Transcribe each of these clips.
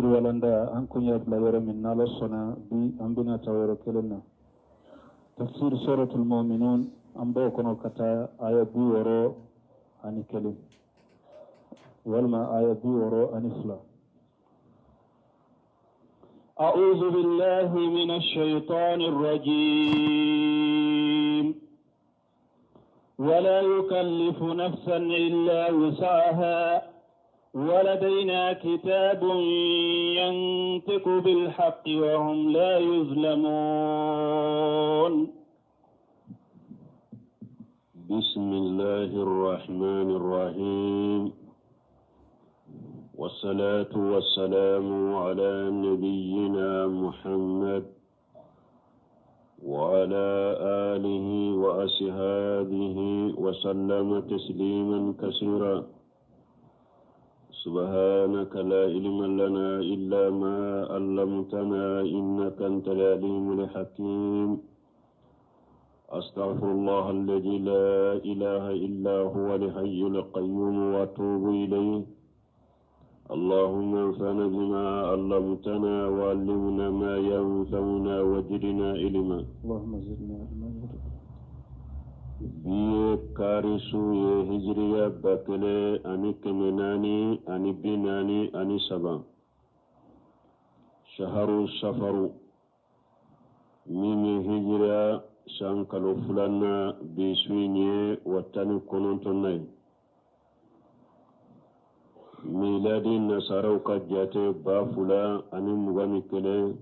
tafsir walanda an kunya blawara min nala sona bi ambina tawero kelena tafsir suratul mu'minun ambo kono kata aya bi woro ani kelim walma aya bi woro ani fla. أعوذ بالله من الشيطان الرجيم ولا يكلف نفسا إلا وسعها ولدينا كتاب ينطق بالحق وهم لا يظلمون. بسم الله الرحمن الرحيم والصلاة والسلام على نبينا محمد وعلى آله وأصحابه وسلم تسليما كثيرا. سبحانك لا علم لنا إلا ما علمتنا إنك أنت العليم الحكيم. أستغفر الله الذي لا إله إلا هو الحي القيوم وأتوب إليه. اللهم انفعنا بما علمتنا وعلمنا ما ينفعنا وزدنا علما. اللهم زدنا علما. biye karisu ye hijriya bakele ani kemenani ani binani ani saba shaharu safaru mini hijriya sankalo fulana bisuinye watani konontonnai miladi nasaraw ka jate bafula ani mugani kele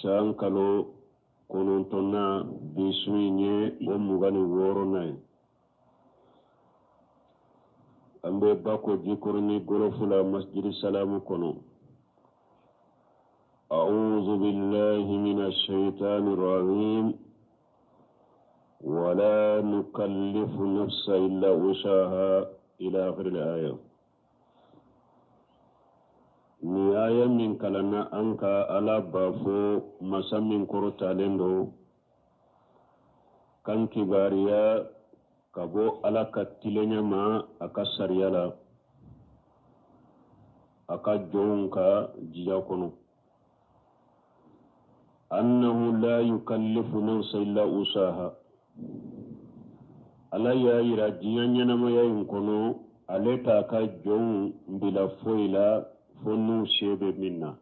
sankalo konontonna bisuinye o mugani woronai ambe bako jikurni gorofula masjidi salamu kono. أعوذ بالله من الشيطان الرجيم ولا نكلف نفسا إلا وسعها إلى آخر الآية. ni aya min kalana anka ala bafo masamin korotalendo kan kibariya kabo ala katilenya ma aka sariyala aka jonka jiya kono annahu la yukallifu nafsan illa usaha. ala ya ira jiya nyanama ya kono aleta ka jon bila foila fonu shebe minna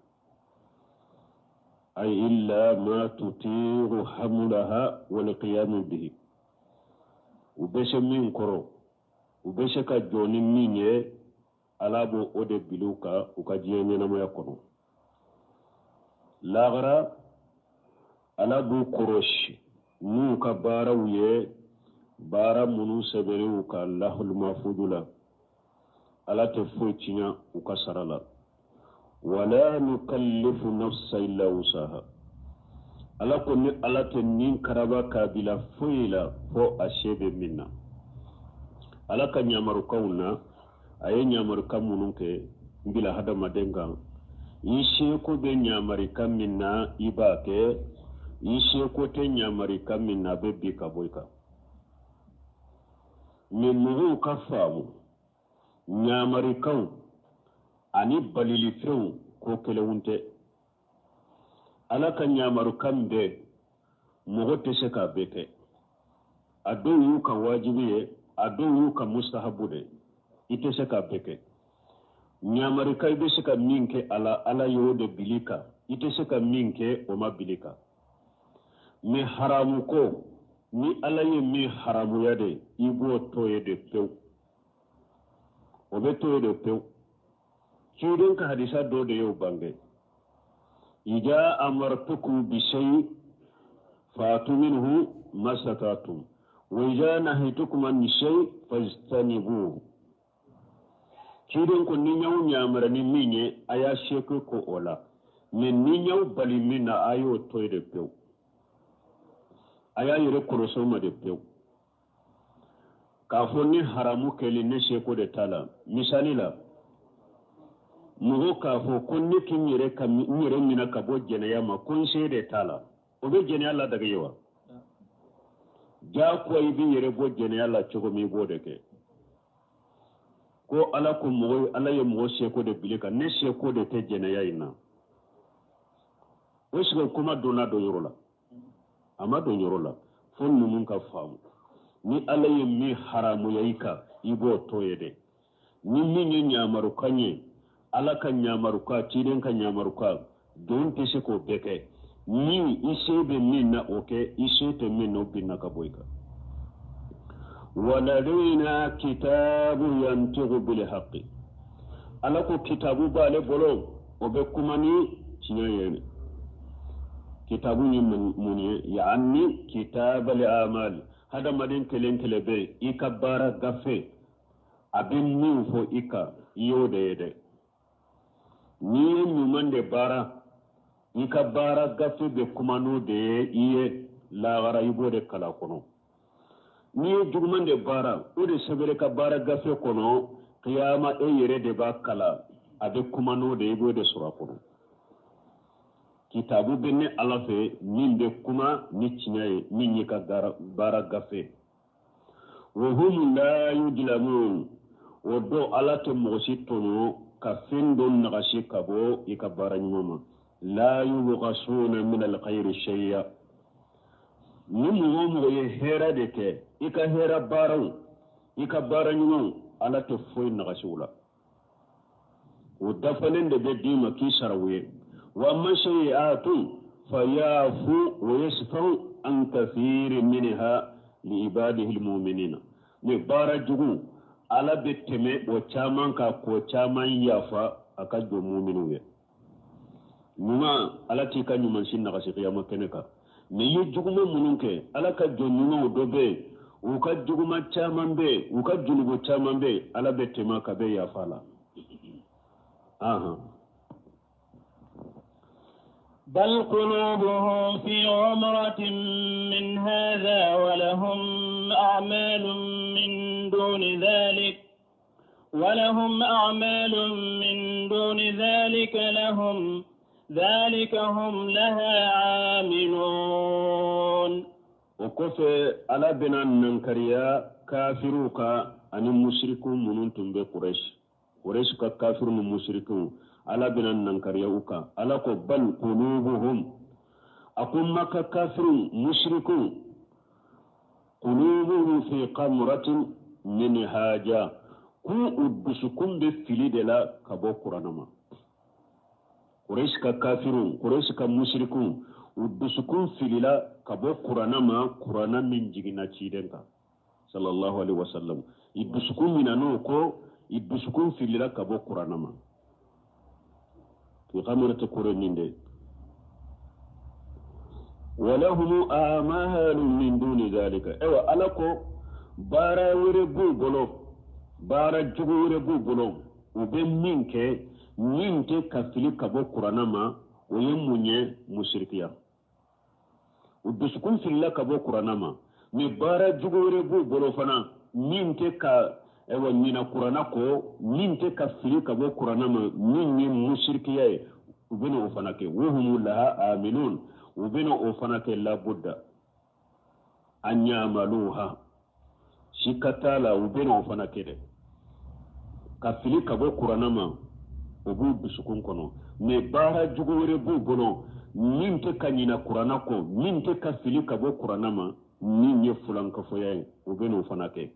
ay illa ma tutiru hamulaha wal qiyam bihi. ubeshe min koro ubeshe ka joni minye alabo ode biluka ukajiye nyana moya kono lagara alabu koroshi nu ka bara uye bara munu sebere uka allahul mafudula ala te foichinya uka sarala. ولا نكلف نفسا إلا وسعها. ala ko ni ala te nin karaba kabila foila fo ashebe minna ala ka nyamaru kauna aye nyamaru kamunun ke mbila hada madenga yishe ko be nyamari kaminna ibake yishe ko te nyamari kaminna be bika boyka min nuhu kafamu nyamari kaun ani balili few ko kelewunte ala ka nyamaru kambe mogo tese ka beke ado yu ka wajibiye ado yu ka mustahabude itese ka beke nyamaru kai be se ka minke ala yode bilika itese ka minke o ma bilika mi haramu ko ni ala ye mi haramu yade ibo toye de pew obe toye de pew kidin ka hadisa do de yo bange ija amartukum bi shay fatu minhu masatatum wa ija nahitukum an shay fajtanibuhu. kidin ko ni nyaw nyamara ni minye aya sheku ko ola men ni nyaw bali mina ayo toy de pew aya yire korosoma de pew ka fonni haramu keli ne sheko de tala misali la mugo ka fo konni kin yire kam yire mina ka bo jene yama kun shede tala o be jene Allah daga yawa ja ko yi bi yire bo jene Allah chogo mi bo de ke ko ala ko mo ala ye mo sheko de bilika ne sheko de te jeneya ina o shigo kuma dona do yorola ama do yorola fon mun ka famu ni ala ye mi haramu yayika ibo toyede ni min nyamaru kanye ala kan nyamaru ka tiden kan nyamaru ka don te se ko beke ni isebe min na oke isete min no binna ka boyka ولدينا كتاب ينطق بالحق alako kitabu bale bolo obe kumani tinyene kitabu ni munye yani kitab al amal hada madin kelen kelebe ikabara gafe abin ni fo ika yode yede ni nyumande bara ikabara gafe be kumano de iye la gara ibode kala kono ni jugumande bara ode sebere ka bara gafe kono qiyama e yere de bakala abe kumano de ibode sura kono kitabu benne alafe min be kuma ni cinyaye min ni ka bara gafe wa hum la yujlamun wodo alate mosi tono ka fendo nagashi kabo ikabara nyoma la yughasuna min alkhair shay'a ni mo ye hera de ke ika hera baraw ika baranyum ala to foy nagashula o dafalen de dima ki sarawe wa man shay'atun fayafu wa yasfu an kathir minha li ibadihi almu'minina ni barajugu ala beteme o chaman ka ko chaman yafa aka do mu'minu ye numa ala ti ka nyuman sin nagashi qiyama keneka ni yujuguma mununke ala ka jonnuma dobe u ka juguma chaman be u ka junugo chaman be ala betema ka be yafala aha بل قلوبهم في غمرة من هذا ولهم أعمال من دون ذلك لهم ذلك هم لها عاملون وكفى على بنا ننكريا كافروك أن المشركون منتم قريش كافرون المشركون على بنا ننكريا وكا على بل قلوبهم أقوم مكا كافرون مشركون قلوبهم في قمرة من هاجا كو أدسكم بفليد لا كبو قرانما قريش كافرون قريش كمشركون أدسكم فليلا كبو قرانما قرانا من جينا تشيدنكا صلى الله عليه وسلم أدسكم من أنوكو أدسكم فليلا كبو قرانما في قمرة قرانين دي ولهم آمال من دون ذلك ايوا ألاكو بارا وربو بلو بارا جبو وربو بلو وبين منك منك كفلي كبو قرانما ويموني مشركيا ودسكون في الله كبو قرانما مي بارا جبو وربو بلو فنا منك كا ewa nyina kurana ko ninte kafiri kabo kurana ma minni mushrikiyai ubina ofanake wuhum laha aminun ubina ofanake la budda anyamaluha shikatala ubina ofanake de kafiri kabo kurana ma obu bisukun kono me bara jugore bu bono ninte kanyina kurana ko ninte kafiri kabo kurana ma ninye fulanka foyai ubina ofanake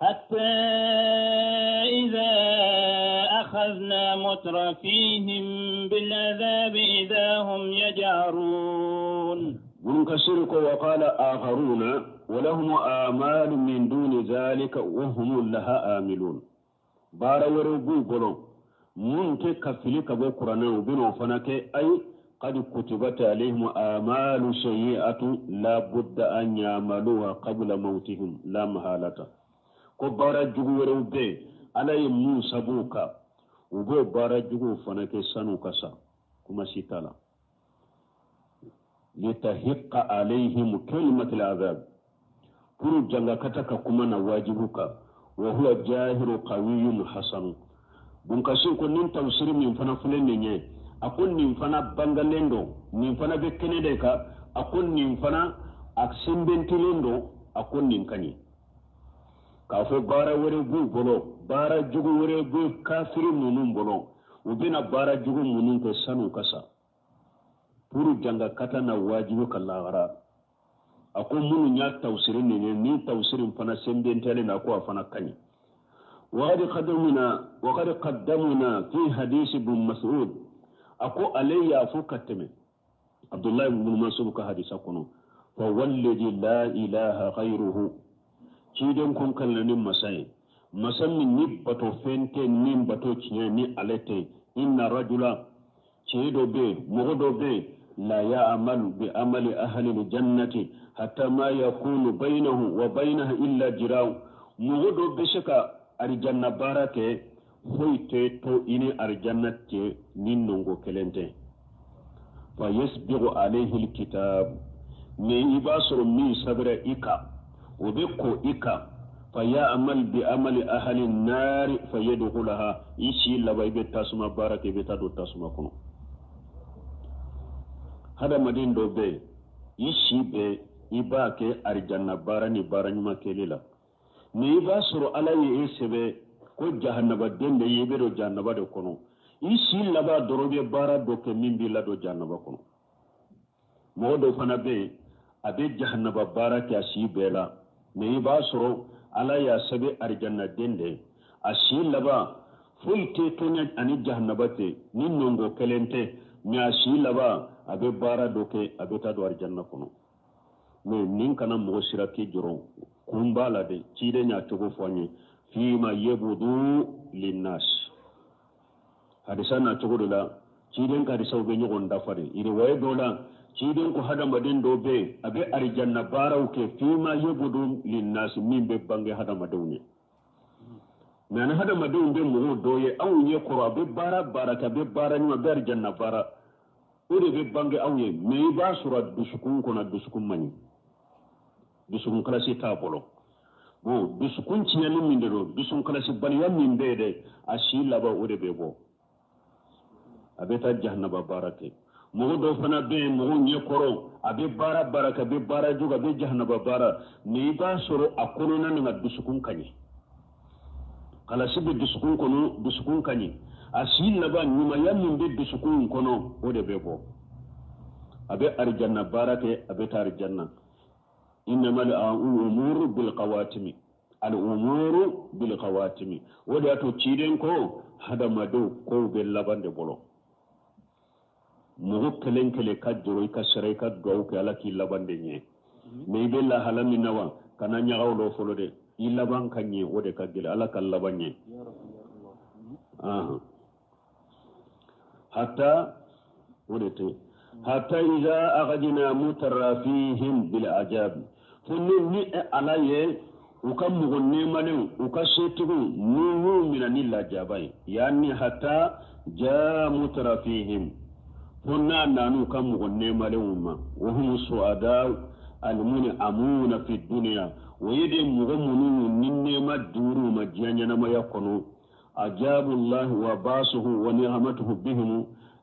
حتى إذا أخذنا مترفيهم بالعذاب إذا هم يجأرون منكسرك وقال آخرون ولهم آمال من دون ذلك وهم لها آملون بارا وربو بلو منك كفلك بقرنا وبنو فنك أي قد كتبت عليهم آمال سيئة لا بد أن يعملوها قبل موتهم لا محالة كبارا جغورو بي على موسى بوكا وبو بارا جغو فنك سنو كسا كما سيتالا لتحق عليهم كلمة العذاب كل جنگا كتك كما واجبك وهو جاهر قوي حسن بنكسين كنين تفسير من فنفلين نيه akun nin fana bangalendo nin fana be kenede ka akun nin fana aksembentilendo akun nin kani k'a fɔ baara wɛrɛ b'u bolo baara jugu wɛrɛ b'u kafiri ninnu bolo u bɛna baara jugu minnu kɛ sanu ka sa puru janga kata na wajibi ka lahara a ko minnu y'a tawsiri nin ye ni tawsiri fana sendentɛlen na ko a fana ka ɲi وقد قدمنا في حديث ابن مسعود أكو علي يافو كتمه عبد الله بن مسعود كحديث كنو فوالذي لا إله غيره كيدن كن كلن مساي مسمي نبتو فنت نبتو تشيني عليتي إن رجلا كيدو بي مغدو بي لا يعمل بعمل أهل الجنة حتى ما يكون بينه وبينها إلا جراو مغدو بشكا arjanna barake hoyte to ini arjanna te ninnongo kelente fa yasbiqu alayhi alkitab ne ibasuru min sabra ika ubiko ika fa ya'mal bi amali ahli an-nar fa yadkhulaha ishi labai be tasuma barake be tado tasuma kono hada madin do be ishi be ibake arjanna barani baranyuma kelela ni ba suru alaye sebe ko jahannaba dende yebe do jahannaba de kono isi laba dorobe bara do ke mimbi la do jahannaba kono modo fana be abe jahannaba bara ke asi bela ni ba suru alaya sebe arjanna dende asi laba fulte tonya ani jahannaba te ni nongo kelente mi asi laba abe bara do ke abe ta do arjanna kono me nin kana mo sirake joro kumbala de cide nya togo fonye fima yebudu linnas hadisa na togo la ciden ka disa be nyogon dafare ire waye dola ciden ko hada maden do be abe arjanna baraw ke fima yebudu linnas min be bange hada madawne nana hada madawne mo doye awye ko abe bara baraka be bara ni be arjanna bara ore be bange awye me ba sura dusukun ko na dusukun mani dusukun kala si tabolo bo dusukun ciyani min de do dusukun kala si baliya min be de ashi laba ode be bo abeta jahannaba barake mo do fana be mo nye koro abe bara baraka be bara juga be jahannaba bara ni ba soro akono nan na dusukun kanye kala si be dusukun kono dusukun kanye ashi laba nyuma ya min be dusukun kono ode be bo abe arjanna barake abeta arjanna إنما الأمور بالقواتم الأمور بالقواتم وده تشيدن كو هذا مدو كو باللبان دي بولو مغو كلن كلي كجروي كسري كدو كالا كي لبان دي نيه ميبه لا حالا منوا كانا نيغاو لو فلو دي يلبان كنيه وده كجل على كاللبان نيه حتى إذا أخذنا مترفيهم بالعجاب فنني عليه وكم مغنمانه وكشتغو نوه من نيلا جابين يعني حتى جاء مترفيهم فنا نانو كم مغنمانه وهم السعداء المنعمون في الدنيا ويدي مغنمون ننما دورو مجانينا ما يكونوا أجاب الله وباسه ونعمته بهم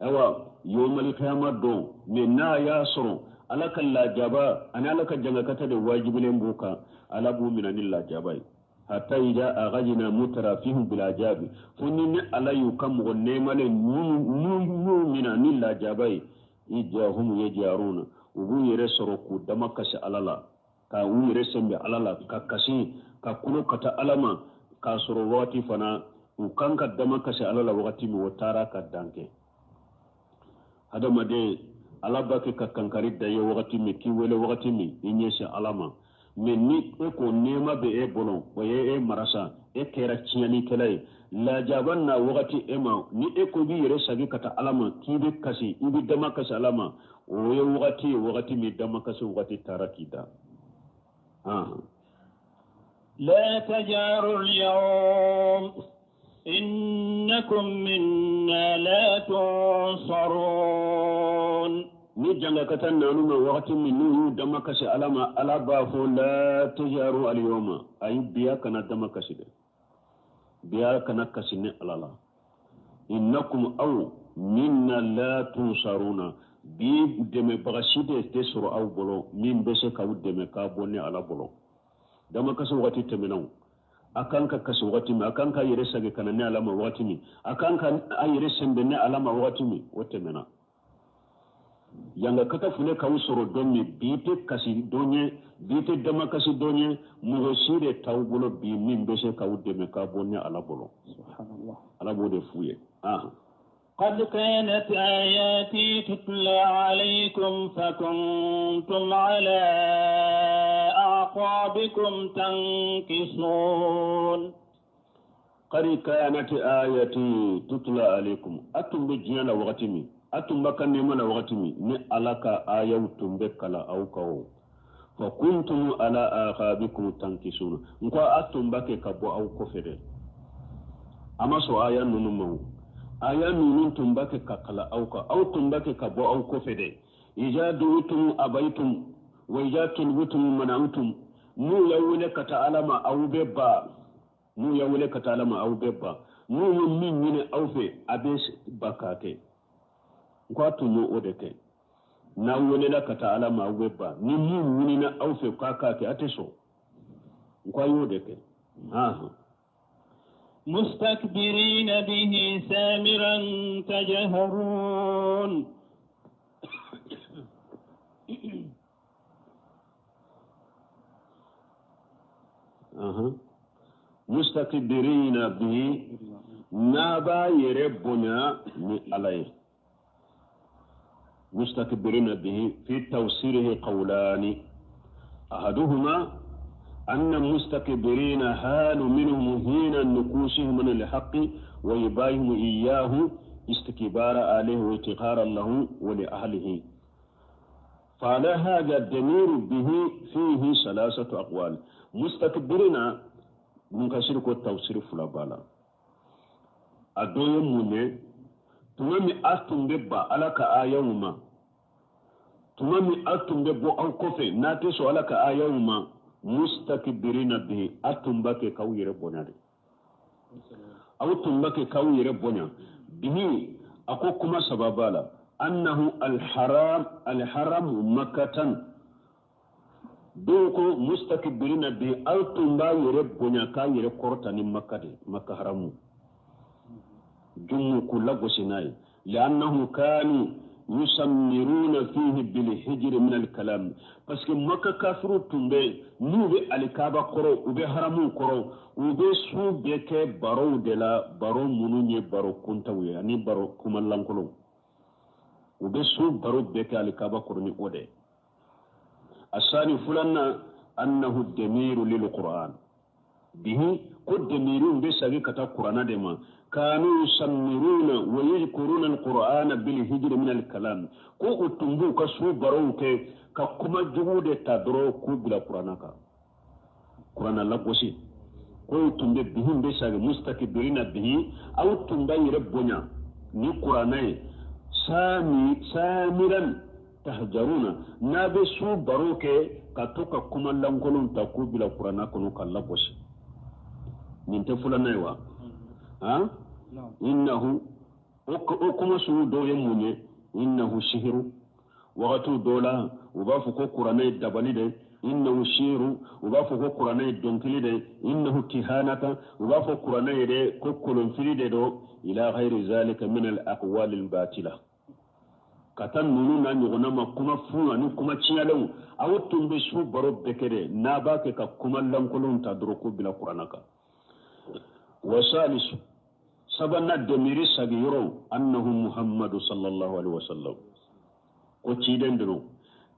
أوا يوم القيامة دو منا ياسر على كلا جابا أنا لك جنكتا دي واجب لنبوكا على بو من الله جابا حتى إذا أغجنا مترافيهم بالعجاب فنين على يكم غنيما نو من الله جابا إجاهم يجارون وبو يرسرقو دمكس على الله كا ويرسم على الله كاكسي كاكولو كتا علما كاسرواتي فنا وكانك دمكس على الله وغتي موتارا كدانكي hada made alaba ke kakankari da ye wakati mi ki wele wakati mi inyese alama me ni ko nema be e bolon o ye e marasa e kera ciani kelay la jabanna wakati ema ni e ko bi yere sagi kata alama ki be kasi ibi dama kasi alama o ye wakati mi dama kasi wakati tarakida لا تجاروا اليوم إنكم منا لا تنصرون نجانا كتنا نوما وقت من نوه دمكسي على بافو لا تجاروا اليوم أي بيا كنا دمكسي بيا كنا كسيني على الله إنكم أو منا لا تنصرون بي دمي بغشيدة تسر أو بلو من بسك أو دمي كابوني على بلو دمكسي وقت تمنو akanka kasi wakati mi akanka yere sage kana ne alama wakati mi akanka ayere sembe ne alama wakati mi wote mena yanga kata fune ka usoro donne bite kasi donye bite dama kasi donye muhosire tawbulo bi min bese ka udeme ka bonne ala bolo subhanallah ala bode fuye قد كانت آياتي تتلى عليكم فكنتم على أعقابكم تنكصون قد كانت آياتي تتلى عليكم أتم بجيانا وغتمي أتم بكنمنا وغتمي نألك آيوتم بكلا أوكو فكنتم على أعقابكم تنكصون نكو أتم بكي أو كفر أما سو آيان ننمو aya nunun tumbake kakala auka au tumbake kabo au kofede ija duutum abaitum wa ija tulbutum manautum mu yawule kata alama au bebba mu yawule kata alama au bebba mu yummin yine aufe abes bakate kwa tunu odeke na wule la kata alama au bebba ni mu yine na aufe kakate ateso kwa yodeke مستكبرين به سامرا تجهرون مستكبرين به نابا يربنا عليه مستكبرين به في توسيره قولان أحدهما أن مستكبرين حال منهم هنا نكوشهم من الحق ويباهم إياه استكبار عليه واتقارا له ولأهله فعلى هذا الضمير به فيه ثلاثة أقوال مستكبرين منكسر التوسير فلابالا أدوي مني تمامي أستم ببا على كآيوما تمامي أستم ببا أو كفي ناتسو على كآيوما mustakbirina bihi atumbake kawire bonade aw tumbake kawire bonya bihi ako kuma sababala annahu alharam makkatan doko mustakbirina bihi aw tumba yire bonya kawire korta ni makkade makka haramu jummu kulago sinai li'annahu kanu يسمرون فيه بالهجر من الكلام parce que maka kafiru tumbe nube alikaba koro ube haramu koro ube su beke baro de la baro mununye baro kuntawe ani baro kumallankolo ube su baro beke alikaba koro ni ode asani fulanna annahu damiru lil qur'an bihi qad damiru be sagi kata qur'ana de ma كانوا يسمرون ويذكرون القرآن بالهجر من الكلام كو اتنبو كسو بروك ككما جهود تدرو كو بلا قرآنك قرآن الله قوسي كو اتنبو بهم بساق مستكبرين به أو اتنبو يربنا ني قرآني سامرا تهجرون نابي سو بروك كتوك كما لنقلون تكو بلا قرآنك نوك الله قوسي ننتفلنا يوا إنه أكما سو دو يموني إنه شهر وغتو دولا وبافو قراني الدبالي دي إنه شهر وبافو قراني الدنكلي دي إنه كهانة وبافو قراني دي كوكولون فيلي دي دو إلى غير ذلك من الأقوال الباطلة katan nunu na nyogona ma kuma fuwa ni kuma chiyalon awutun be su baro bekere na ba ke ka kuma lankolon ta droko bila qur'anaka وثالث سبنا دميري سغيرو أنه محمد صلى الله عليه وسلم وتشيدن درو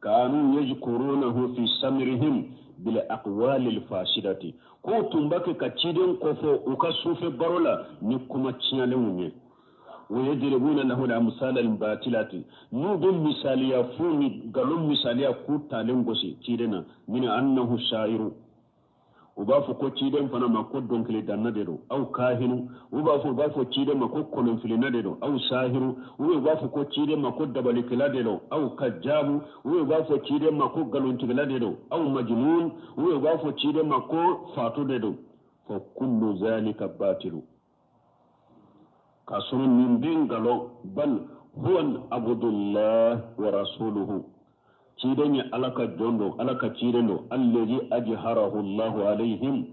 كانوا يذكرونه في سمرهم بالأقوال الفاسدة كو تنبك كتشيدن كفو وكسوف برولا نكما تشيالوني ويضربون له الأمثال الباطلة نودم مثاليا فوني قالوا مثاليا كوتا لنغوسي تشيدنا من أنه شاعر ubafu ko ciden fana ma ko donkile danna de do aw kahinu ubafu ciden ma ko kolon filina de do aw sahiru ubafu ko ciden ma ko dabali kila de do aw kajabu ubafu ciden ma ko galonti kila de do aw majnun ubafu ciden ma ko fatu de do fa kullu zalika batilu kasuru min bingalo bal huwa abdullah wa rasuluhu ciden ya alaka jondo alaka cidendo allazi ajharahu Allah alaihim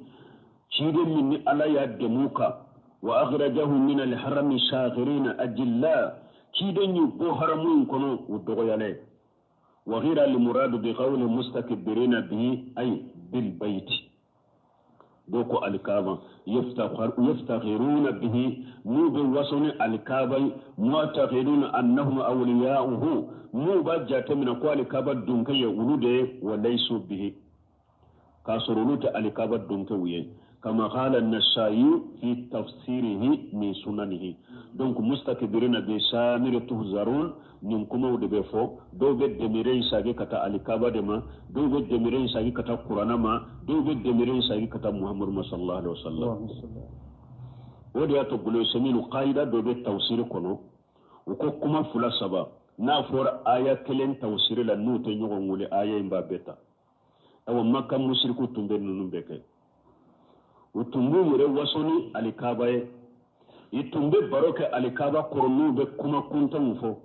cide min ni ala ya demuka wa akhrajahu min al-haram shaghirin ajilla cide ni bo haramun kono udogo yale wa ghira al-murad bi qawli mustakbirina bihi ay bil bayt doko al-kaaba yaftakhiruna bihi mubi wasuni al-kaaba mu'taqiduna annahum awliya'uhu mubajjata min qawli kaaba dunkaye ulude wa laysu bihi kasuruluta al-kaaba dunkawiye كما قال النسائي في تفسيره من سننه دونك مستكبرين بسامر تهزرون نمكم ودبفو دو بد دميرين ساغي كتا الكابا دما دو بد دميرين ساغي كتا قرآن ما دو بد دميرين ساغي كتا محمد صلى الله عليه وسلم ودي اتقولوا سمين قاعدة دو بد توسير كنو وكما فلا سبا نافور آية كلين توسير لنوت نيغون ولي آية مبابتا او مكة مشركو تنبين ننبكي utumbu yere wasoni alikaba ye itumbe baroke alikaba koronu be kuma kunta mufo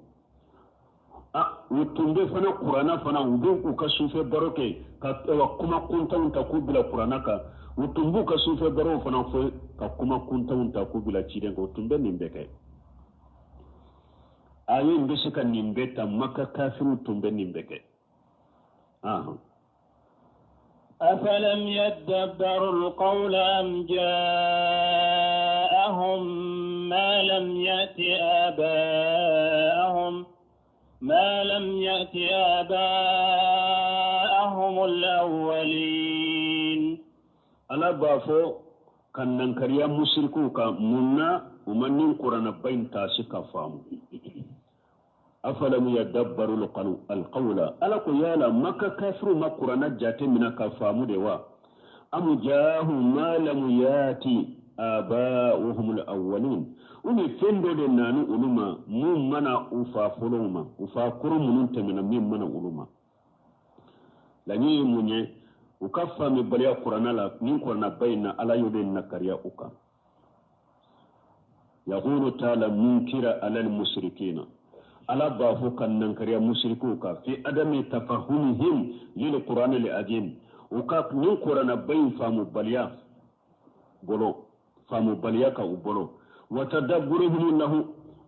utumbe fana qur'ana fana ubu ukasufe baroke ka kuma kunta unta kubila qur'ana ka utumbu ka sufe baro fana fo ka kuma kunta unta kubila ciden ko utumbe nimbeke ayo mbese kan nimbeta maka kafiru tumbe nimbeke أفلم يدبروا القول أم جاءهم ما لم يأت آباءهم الأولين ألا بافو كان ننكريا مشركوكا منا ومن قرآن بين تاسكا فامو أفلم يدبروا القول ألا قيالا مكا كافر ما قرآن جاتي من كفامو دوا أم جاءهم ما لم ياتي آباؤهم الأولين وني فندو دنانو علما ممنا أفافلوما أفاكرو منونت من ممنا علما لني مني وكفى مبليا قرآن لا من قرآن بين ألا يدين نكريا أكا يقول تعالى منكر على المشركين ala bafo kan nan kariya mushriku ka fi adami tafahumihim lil qur'an li ajin uka nin qur'ana bayin famu baliya ka ubolo wa tadabburuhum lahu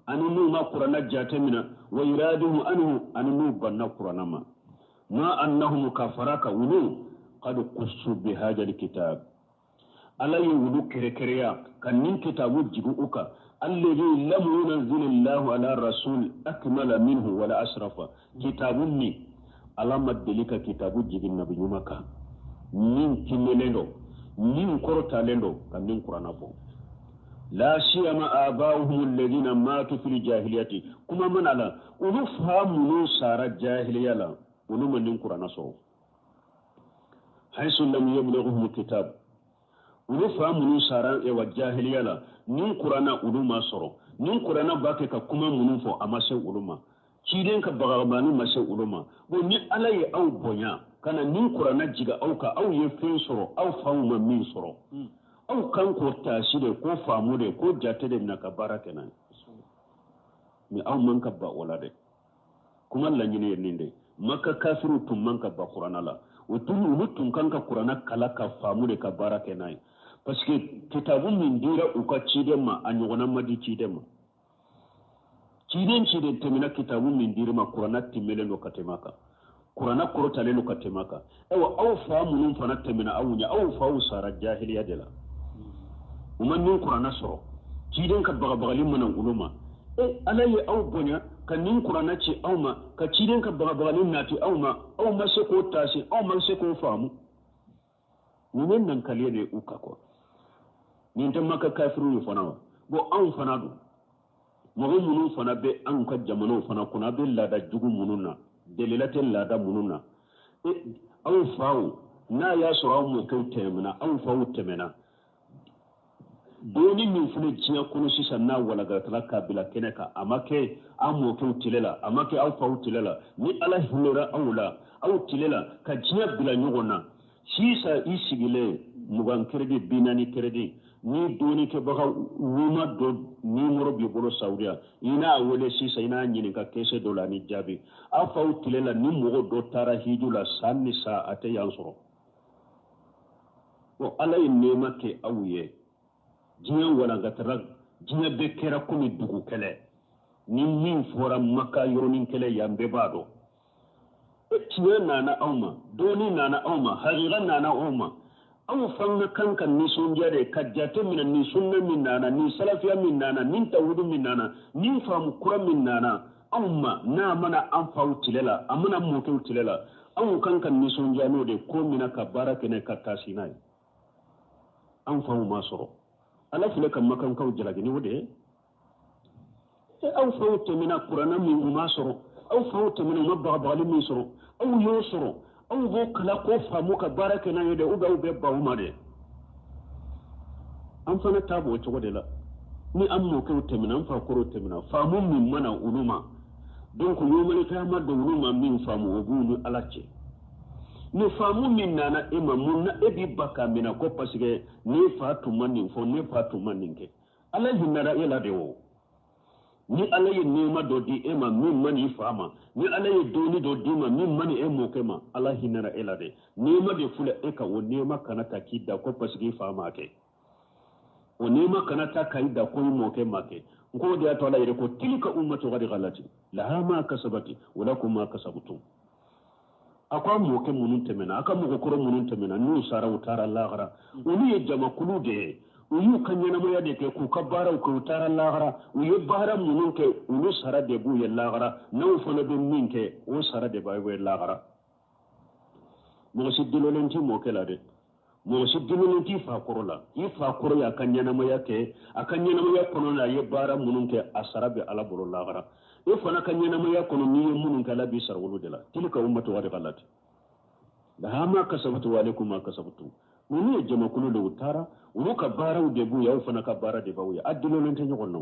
annu ma qur'ana jatamina wa iraduhu anhu annu banna qur'ana ma annahum kafaraka wulu qad qussu bi hadha alkitab ala yudu kerekereya kan nin kitabu jibu uka الذي لم ينزل الله على رسول أكمل منه ولا أشرف كتاب مني على مدلك كتاب جيب النبي مكة من كملندو من كرتالندو كان من قرآن أبو لا سيما آباؤهم الذين ماتوا في الجاهلية كما من على ونفهم نصار الجاهلية لا ونما من قرآن صوف حيث لم يبلغهم الكتاب ونفهم نصار الجاهلية لا nin qur'ana uluma soro nin qur'ana bake ka kuma munun fo amase uluma ciden ka bagabanu mase uluma bo ni alaye au bonya kana nin qur'ana jiga au ka au ye fen soro au fauma min soro au kan ko tashide ko famude ko jatede na ka barake nan mi au man ka ba wala de kuma lanyine yenninde maka kafiru tum man ka ba qur'ana la utun kan ka qur'ana kala ka famude ka barake nan parce que kitabu min dira uka cidema anyogona madi cidema ciden temina kitabu min dira ma qur'ana timele no katemaka qur'ana korotale no katemaka ewa aw faamu num fana temina awunya aw faawu sara jahiliya dela umman nin qur'ana soro ciden ka bagali manan uluma alaye aw bonya kan nin qur'ana ci awma ka ciden ka bagali nati awma aw ma se ko tasi aw ma se ko faamu ninen nan kaliye ne uka ko nin tan maka kafiru ni fana bo an fana do mo munu fana be an ka jamano fana kuna be lada jugu mununa delilate lada mununa aw faaw na ya sura mu kai temina aw faaw temina doni min fune jiya kuno sisa na wala ga talaka bila keneka amake amo kai tilela amake aw faaw tilela ni ala hinora awla aw tilela ka jiya bila nyogona sisa isigile mugan kredi binani kredi ni doni ke baka wuma do nimero bi bolo saudiya ina wole sisa ina nyini ka kese dola ni jabi afa utilela ni mogo do tara hijula sanni sa ate yansoro o ala ye nema ke aw ye diɲɛ walangatara diɲɛ bɛ kɛra komi dugu kɛlɛ ni min fɔra maka yɔrɔnin kɛlɛ yan bɛɛ b'a dɔn tiɲɛ nana aw ma dɔɔni nana aw ma hakika nana aw ma aw fana kan ka nisɔndiya de ka jate minɛ ni sunna min nana ni salafiya min nana ni tawhidu min nana ni faamu kura min nana aw ma n'a mana an faw tile la a mana mɔkɛw tile la aw kan ka nisɔndiya n'o de ko mina ka baara kɛnɛ ka taasi n'a ye an faw ma sɔrɔ ala filɛ ka makankaw jalaki ni o de ye aw faw tɛmɛna kuranna min u ma sɔrɔ aw faw tɛmɛna u ma bagabagali min sɔrɔ aw y'o sɔrɔ aw b'o kala ko faamu ka baara kɛ n'a ye dɛ u bɛ baw ma dɛ an fana taa b'o cogo de la ni an mɔkɛw tɛmɛna an fa kɔrɔw tɛmɛna faamu min mana olu ma donc ɲɔgɔnmɛlɛkaya ma don olu ma min faamu o b'u ni ala cɛ ni faamu min nana e ma mun na e b'i ba k'a minɛ ko parce que ne fa tun ma nin fɔ ne fa tun ma nin kɛ ala hinɛra e la de o ni ala ye nɛɛma dɔ di e ma min man i fa ma ni ala ye dɔɔni dɔ di ma min man e mɔkɛ ma ala hinɛra e la de nɛɛma de filɛ e kan o nɛɛma kana ta k'i da ko parce que i fa ma kɛ o nɛɛma kana ta k'i da ko i mɔkɛ ma kɛ n ko de y'a to ala yɛrɛ ko tilka ummatu qad khalat laha ma kasabat wa lakum ma kasabtum a ko a mɔkɛ minnu tɛmɛna a ka mɔgɔkɔrɔ minnu tɛmɛna n'u sara u taara lahara olu ye jamakulu de ye u y'u ka ɲɛnamaya de kɛ k'u ka baaraw kɛ u taara lahara u ye baara minnu kɛ olu sara de b'u ye lahara n'aw fana bɛ min kɛ o sara de b'aw ye lahara mɔgɔ si dilolen t'i mɔkɛ la dɛ mɔgɔ si dilolen t'i fakɔrɔ la i fakɔrɔ y'a ka ɲɛnamaya kɛ a ka ɲɛnamaya kɔnɔ la a ye baara minnu kɛ a sara bɛ ala bolo lahara e fana ka ɲɛnamaya kɔnɔ n'i ye minnu kɛ ala b'i sara olu de la tilka ummatu qad khalat laha ma kasabtu wa alaykum ma kasabtum olu ye jamakulu de u taara olu ka baaraw de b'u ye aw fana ka baara de b'aw ye a dilolen tɛ ɲɔgɔn na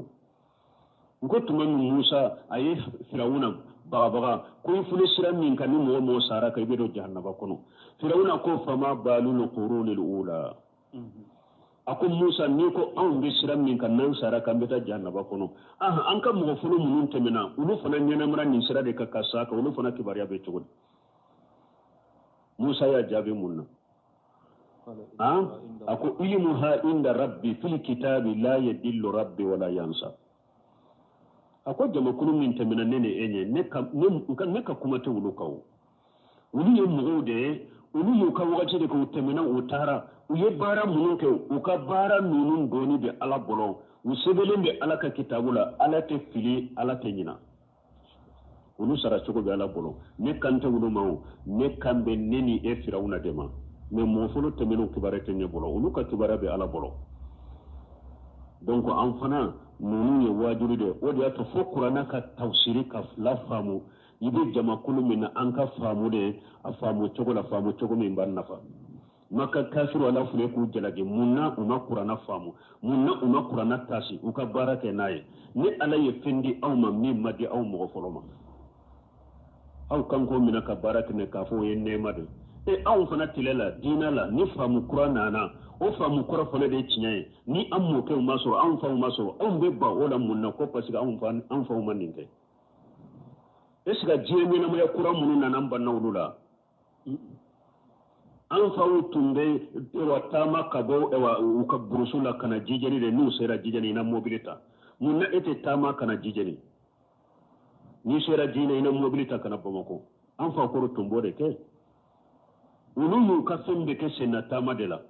n ko tuma min musa a ye firawuna bagabaga ko i fili sira min kan ni mɔgɔ mɔgɔ sara kan i bɛ don jahanaba kɔnɔ firawuna ko fama balul qurunil ula a ko musa ni ko anw bɛ sira min kan n'an sara kan bɛ taa jahanaba kɔnɔ an ka mɔgɔ fɔlɔ minnu tɛmɛna olu fana ɲɛnamara nin sira de kan ka sa kan olu fana kibaruya bɛ cogo di musa y'a jaabi mun na ako ilmuha inda rabbi fil kitabi la yadillu rabbi wala yansa ako jamakulu min tɛmɛna ne ni e ɲɛ ne ka kuma tɛ olu kan olu ye mɔgɔw de ye olu y'u ka wagati de kɛ u tɛmɛna u taara u ye baara minnu kɛ u ka baara ninnu dɔɔni bɛ ala bolo u sɛbɛnlen bɛ ala ka kitabu la ala tɛ fili ala tɛ ɲina olu sara cogo bɛ ala bolo ne kan tɛ olu ma o ne kan bɛ ne ni e firawuna de ma mais mɔgɔ fɔlɔ tɛmɛn'u kibaruya tɛ ne bolo olu ka kibaruya bɛ ala bolo donc an fana ninnu ye wajibi de o de y'a to fo kuranna ka tafsiri ka lafaamu i bɛ jamakulu min na an ka faamu de a faamu cogo la faamu cogo min b'a nafa maka kafiru ala filɛ k'u jalaki mun na u ma kuranna faamu mun na u ma kuranna taasi u ka baara kɛ n'a ye ni ala ye fɛn di aw ma min ma di aw mɔgɔ fɔlɔ ma aw kan k'o minɛ ka baara kɛ k'a fɔ o ye nɛɛma de anw fana tile la diinɛ la ni faamu kura nana o faamu kura fana de ye tiɲɛ ye ni an mɔkɛw ma sɔrɔ anw faw ma sɔrɔ anw bɛ ban o la mun na ko parce que anw faw ma nin kɛ est ce que diɲɛ ɲɛnamaya kura minnu nana an banna olu la an faw tun bɛ taama ka bɔ u ka burusu la ka na jijɛni de n'u sera jijɛni i na mobili ta mun na e tɛ taama ka na jijɛni n'i sera diinɛ i na mobili ta ka na bamakɔ an fa kɔrɔ tun b'o de kɛ olu y'u ka fɛn bɛɛ kɛ senna taama de la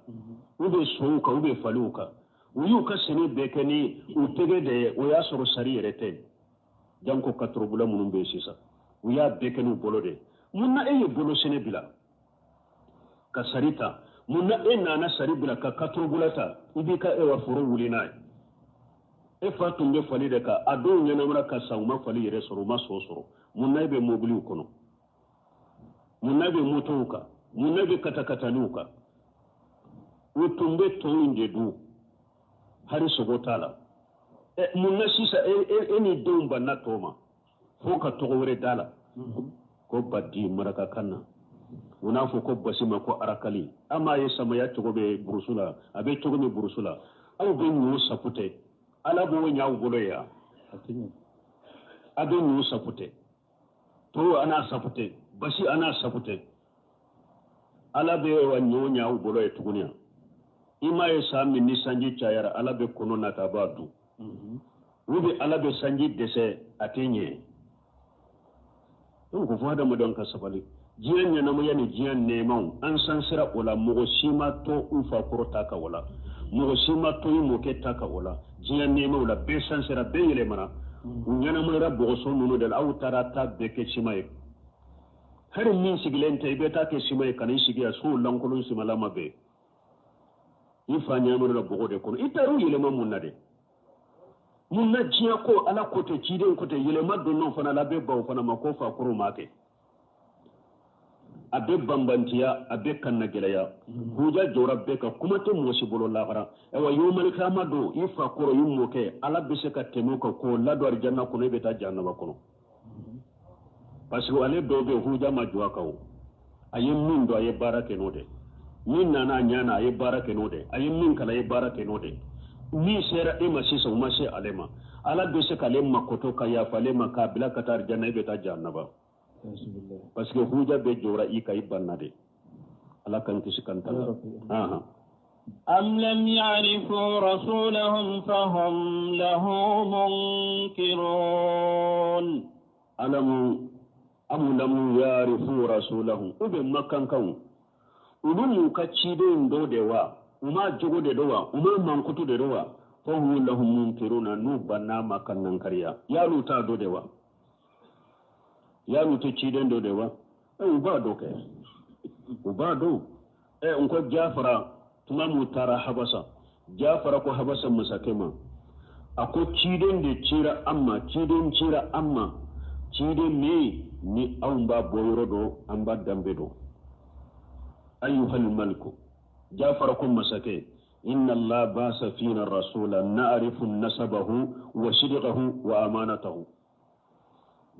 u bɛ sɔn u kan u bɛ fali u kan u y'u ka sɛnɛ bɛɛ kɛ ni u tɛgɛ de ye o y'a sɔrɔ sari yɛrɛ tɛ janko katorobula minnu bɛ yen sisan u y'a bɛɛ kɛ n'u bolo de mun na e ye bolo sɛnɛ bila ka sari ta mun na e nana sari bila ka katorobula ta i b'i ka foro wuli n'a ye e fa tun bɛ fali de kan a dɔw ɲɛnamara ka san u ma fali yɛrɛ sɔrɔ u ma so sɔrɔ mun na e bɛ mobiliw kɔnɔ mun na e bɛ motow kan mun na bɛ katakataniw kan u tun bɛ tɔn in de dun hali sogo t'a la mun na sisan e ni denw banna tɔw ma fo ka tɔgɔ wɛrɛ d'a la ko badi marakakan na u n'a fɔ ko basi ma ko arakali an m'a ye samaya cogo bɛ burusu la a bɛ cogo min burusu la aw bɛ ɲɔ saputɛ ala b'o ɲ'aw bolo yan a bɛ ɲɔ saputɛ to an n'a saputɛ basi an n'a saputɛ ala bɛ wa ɲɔ ɲ'aw bolo ye tuguni ima ye sa min ni sanji cayara ala be kono nata ba du ubi ala be sanji dese atenye donc fo hada mo don ka sabali jiyan nya namu yani jiyan neman an san sira wala mugo shima to ufa kurota ka wala mugo shima to yi moke ta ka wala jiyan neman wala be san sira be yele mana nyana mo rabbo so nunu del aw tarata be ke shima e har min sigilente be ta ke shima e kan shigiya so lankulun simalama be ifa nyamuru da bugo de kono itaru yele mamunna de munna jiya ko ala kote ciden kote yele maddo non fana la be baw fana mako fa kuro make abe bambantiya abe kanna gelaya huja jorabbe ka kuma te mosi bolo lagara ewa yomal kamado ifa kuro yummoke ala be se ka temo ko lado arjanna kono be ta jannaba kono parce que ale do be huja ma jwa kawo ayem min do aye barake no de min nana nyana aye barake no de ayem min kala aye barake no de ni sera ima sisa umashe alema ala be se kalema koto ka ya falema ka bila katar janna be ta jannaba parce que huja be jora i kay bannade ala kan kisi kan tan aha am lam ya'rifu rasulahum fahum lahu munkirun am lam ya'rifu rasulahum ube makkan kan ulum ka cide ndo de wa uma jogo de dowa uma mankutu de dowa fahum lahu munkiruna nu banna makan nan kariya ya luta do de wa ya mutu ciden do dewa uba do ke uba do unko jafara tuma mutara habasa jafara ko habasa musakema ako ciden de cira amma ciden me ni amba boyro do amba dambe do ayyuhal maliku jafara ko musake inna allah basa fina rasula na'rifu nasabahu wa sidqahu wa amanatahu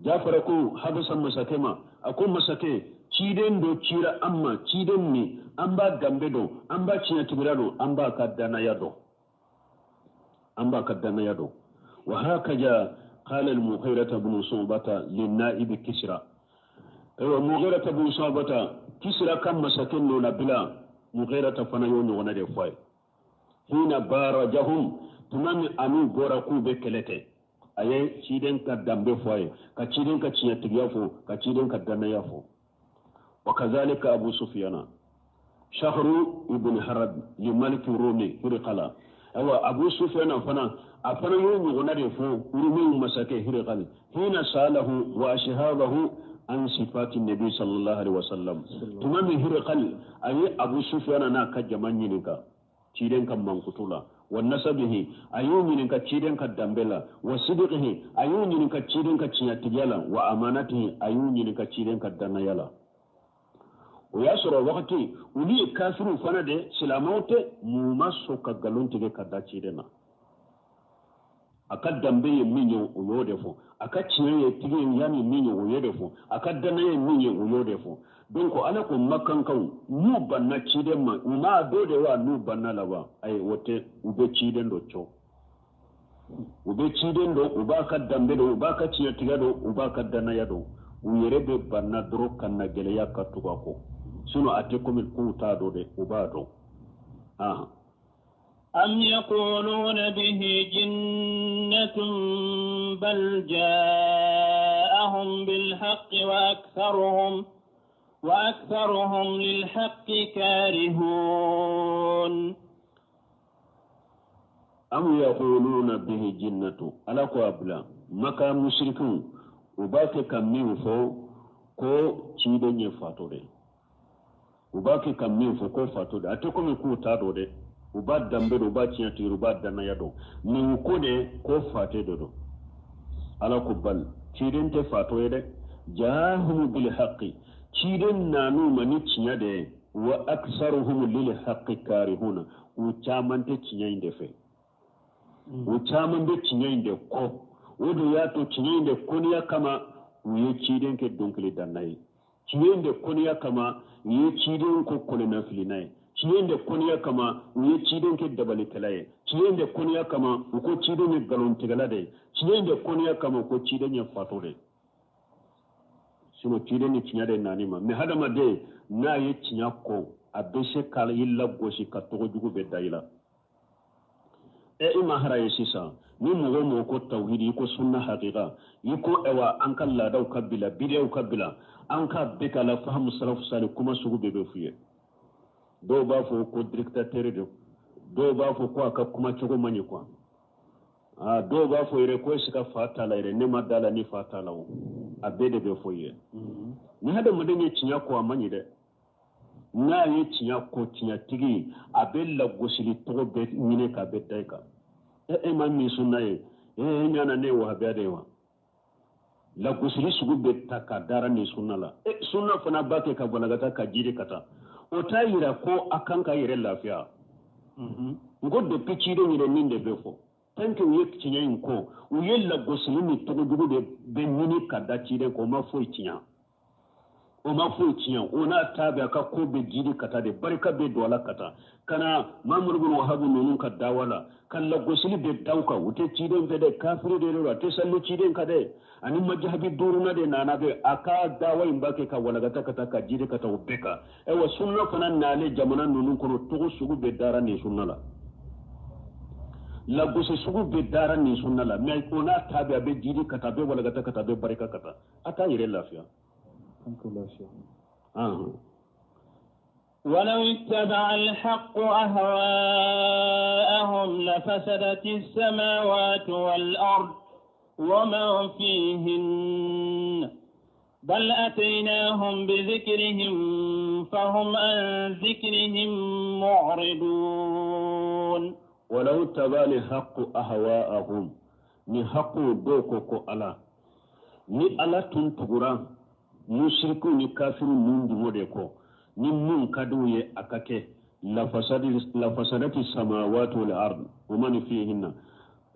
jafara ko habasan masakema akon masake ciden do cira amma ciden ne an ba gambe do an ba cinya tibirado an ba kaddana yado wa hakaja qala al-mughirah ibn subata lin-na'ib kisra mughirah ibn subata kisra kan masaken no nabila mughirah fana yo nyona de fay hina barajahum tumami anu gora ku be kelete aye ciden ka dambe foye ka ciden ka cinya tigyafo ka ciden ka danna yafo wa kazalika abu sufyana shahru ibn harab li malik rumi hirqala awa abu sufyana fana afana yo ngona de fo rumi masake hirqal hina salahu wa ashabahu an sifati nabi sallallahu alaihi wasallam tumami hirqal aye abu sufyana na ka jamanyi nika ciden kan mankutula والنسبه أيوني كتشيدن كدامبلا وصدقه أيوني كتشيدن كتشياتيالا وأمانته أيوني كتشيدن كدانيالا وياسر وقتي ولي كافر فند سلاموت ممسو كغلون تيجي كداتشيدنا akadambe minyo uyodefo akachiye tigi yani minyo uyodefo akadanaye minyo uyodefo donc ala ko makankan nu banna ciden ma uma do de wa nu banna lawa ay wote ube ciden do cho ube ciden do uba kadambe do uba ka ciye tiga do uba kadanaya do uyerebe banna dro kanna gele yakatuba ko suno ate komi ko ta do de uba do aha أم يقولون به جنة بل جاءهم بالحق وأكثرهم للحق كارهون أم يقولون به جنة ألا قابلا مكا مشركون وباك كمين فو كو تشيدن يفاتوري وباك كمين فو كو فاتوري أتكم يكو تادوري uba dambe do ba cinya tiru ba danna yado ni ko de ko fate do ala ko bal ciden te fato yede jahum bil haqqi ciden nanu mani cinya de wa aktsaruhum lil haqqi karihuna u chamante cinya inde fe u chamande cinya inde ko wodo ya to cinya inde koniya kama uye ciden ke donkle dannayi cinya inde koniya kama uye ciden ko kolena filinai ciyende koniya kama uye ciden ke dabali kalaye ciyende koniya kama uko ciden ne galon tigala de ciyende koniya kama ko ciden ne fato de sino ciden ne cinya de nanima me hadama de na ye cinya ko abeshe kala yilla goshi ka togo jugu be dayila ima haraye sisa ni mo ko tauhidi ko sunna haqiqa yiko ewa an kan la daw kabila bidew kabila an ka be kala fahmu salaf salih kuma sugu be fuye do ba fo ko dictateur do ba fo ko aka kuma chogo mani ko do ba fo ire ko sika fata la ire ne madala ni fata la abede be fuye ni hada madenye cinya ko amani de na ye cinya ko cinya tigi abella gosili to be nyine ka be dayka man mi sunna ye nyana ne wa habade wa la gosili sugu be takadara ni sunna la sunna fana bake ka bonagata ka jiri kata o tayira ko akan ka yire lafiya ngode pichide nyire ninde befo tanke uye cinya inko uye la gosili ni to dugu be nyini kada chide ko ma fo cinya o ma fo cinya ona tabe aka ko be jiri kata de barka be dola kata kana mamur bin wahabu nunun ka dawala kan la gosili be dawka wote ciden be de kafiri de ro te sallu ciden ka de ani majhabi duruna de nana be aka dawai mbake ka wala gata kata ka jiri kata ubeka e wa sunna fana nale jamana nunun ko to sugu be dara ni sunna la gosi sugu be dara ni sunna la mais ona tabe be jiri kata be wala gata kata be barka kata ata yire lafiya ولو اتبع الحق أهواءهم لفسدت السماوات والأرض وما فيهن بل أتيناهم بذكرهم فهم عن ذكرهم معرضون ولو اتبع الحق أهواءهم ni haqqu doko ko ala ni ala tun tugura mushriku ni kafiru mun dumode ko ni mun kaduye akake la fasadati samawati wal ard wa man fihinna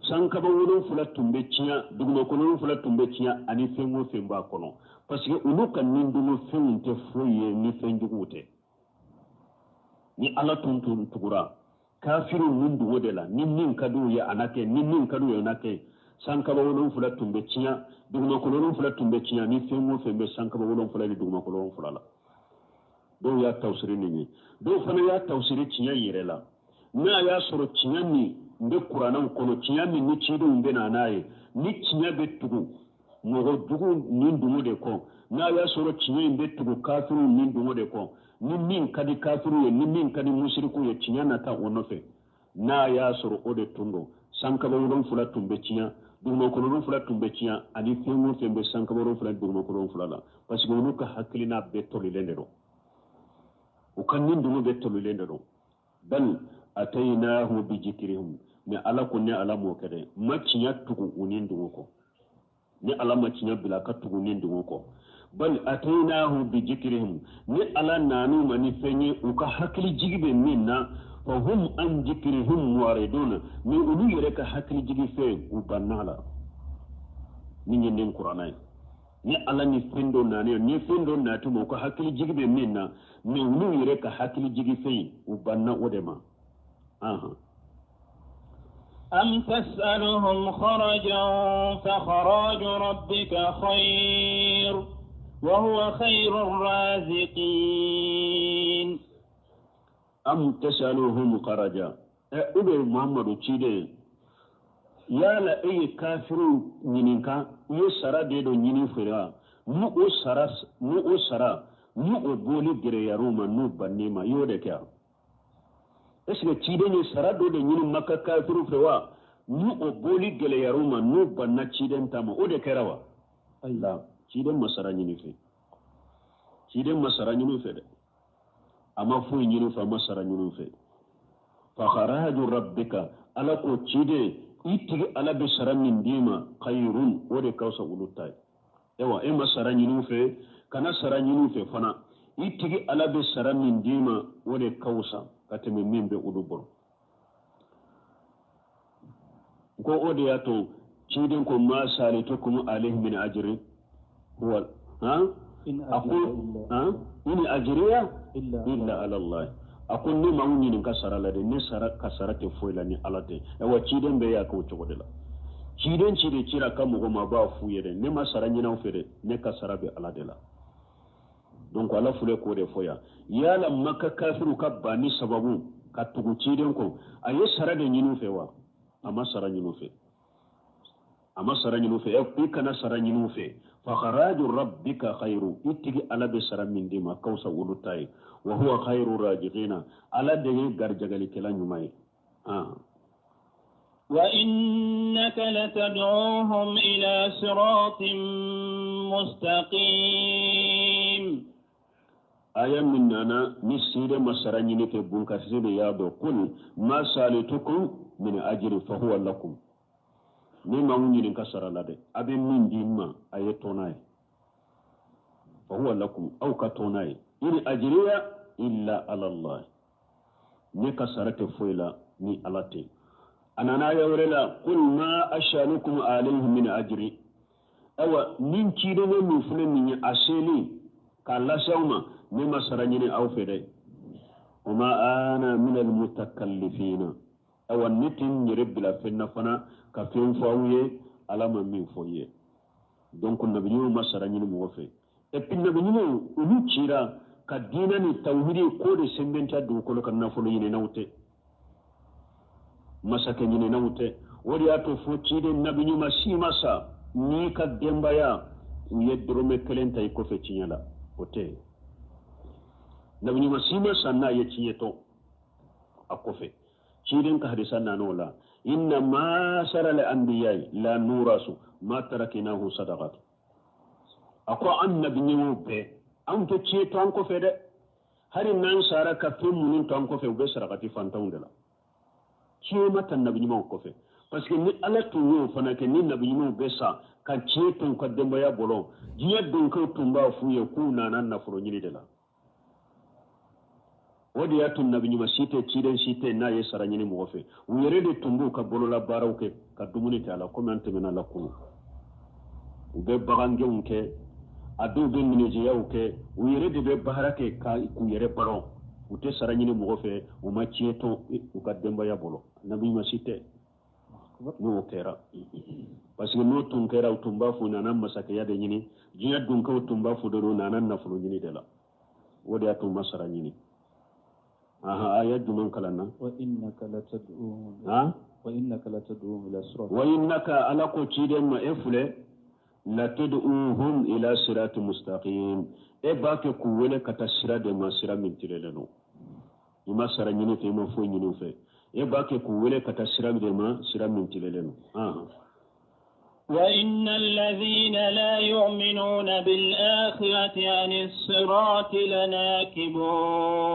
san kaba wulun fulatum be ciya dugno ko wulun fulatum be ciya ani fengo femba kono parce que ulu kan nin dugo fente foye ni fenjugute ni ala tun tugura kafiru mun dumode la ni min kaduye anake ni min kaduye anake san kaba wulun fulatum be ciya dugno ko wulun fulatum be ciya ni fengo fembe san kaba wulun fulani dugno ko wulun fulala do ya tawsiri ni do fana ya tawsiri cinya yirela na ya soro cinya ni nde qur'anan kono cinya ni cido mbe na naye ni cinya be tugu mo dugu ni ndumo de ko na ya soro cinya mbe tugu kafiru ni ndumo de ko ni min kadi kafiru ye ni min kadi mushriku ye cinya na ta onofe na ya soro ode tundo sanka ba wudon fula tumbe cinya dumo ko wudon fula tumbe cinya ani femu tembe sanka ba wudon fula dumo ko wudon fula la parce que wonuka haklina be to lendero ukannin dumu be tolu lendero bal atainahu bi jikrihim ni ala ko ne ala mo kede macinya tugu unin dumu ko ni ala macinya bila ka tugu unin dumu ko bal atainahu bi jikrihim ni ala nanu mani fenye uka hakli jigibe minna fa hum an jikrihim waridun ni ulu yere ka hakli jigi fe ubannala ni nyenden qur'anai ni ala ni fendo nani ni fendo natu mo ko hakli jigibe minna ni ulu yere ka hakli jigi fe ubanna odema أم تسألهم خرجا فخراج ربك خير وهو خير الرازقين أم تسألهم خرجا أبي محمد تشيدي يا لا أي كافر نينكا يسرى ديدو نيني فرا مو أسرى مو أبولي جرياروما نو بنيما يودكا est-ce que cide ni sarado de nyini makka kafiru fewa nu oboli gele yaruma nu banna ciden tama o de kerawa Allah ciden masara nyini fe de ama fu nyini fa masara nyini fe fa kharaju rabbika ala ko cide itigi ala be saramin dima khairun o de kausa ulutai ewa e masara nyini fe kana sara nyini fe fana itigi ala be saramin dima o de kausa kateme mimbe udubor ko ode yato ciden ko ma sari to kuma alayhi min ajri huwa in ajriya illa ala allah akon ni mawni ni kasara la de ni sara kasara te foila ni alate e wa ciden be ya ko to godela ciden cide cira kam go ma ba fu yede ne ma sara ni na fere ne kasara be alade la donc ala fule ko de foya yala makka kafiru ka bani sababu ka tugu ciden ko aye sara de nyinu fe wa ama sara nyinu fe e kana sara nyinu fe fa kharaju rabbika khairu itigi ala be sara min dima kausa wulutai wa huwa khairu rajiqina ala de garjagali kala nyumai وإنك لتدعوهم إلى صراط مستقيم aya min nana ni sire masara nyini ke bunka sire ya do kul ma salitukum min ajri fa huwa lakum ni ma nyini ka sara lade abe min dimma aye tonai fa huwa lakum aw ka tonai in ajriya illa ala allah ni ka sara te foila ni alate anana ya wurela kul ma ashalukum alayhi min ajri awa min kide ne mi fule min aseli kala shawma ni masara nyini aw fede wama ana min almutakallifina awa nitin yirbila fenna fana ka fen fawye alama min foye donc nabi ñu masara nyini mo fe et puis nabi ñu ulu cira ka dina ni tawhidi ko de sembenta du ko kan na folo yini nawte masake nyini nawte wori ato fo cide nabi ñu masi masa ni ka dembaya yedro me kelenta ko fe cinyala ote nabi ñu masi masa na ye cinyeto akofe ciden ka hadisa na nola inna ma sara al anbiya la nurasu ma tarakinahu sadaqat ako annabi ñu be an to cieto an ko fe de hari nan sara ka fe munun to an ko fe be sadaqati fantawndela cie mata nabi ñu ko fe parce que ni ala to yo fana ke ni nabi ñu be sa kan cieto ko demba ya bolo jiya don ko tumba fu ye ku nanan na furo nyini de la wodi ya tun nabi ñu site ciden site na ye sara nyini mo fe wuyere de tumbu ka bolo la baraw ke ka dumuni ta la ko man temena la kunu ube bagange unke adu be minije ya uke wuyere de be baharake ka ku yere baro ute sara nyini mo fe o ma cieto u ka demba ya bolo nabi ñu site no kera parce que no tun kera tumba fu nanan masaka ya de nyini jiya dun ka tumba fu do nanan na fu nyini de la wodi ya tun masara nyini ayat juman kalana wa innaka latad'uhum ila sirat wa innaka ala ko ciden ma efule latad'uhum ila siratin mustaqim e ba ke ku wele kata sirade ma sira min tireleno ima sara nyini fe ma fo nyini fe e ba ke ku wele kata sirade ma sira min tireleno وإن الذين لا يؤمنون بالآخرة عن الصراط لناكبون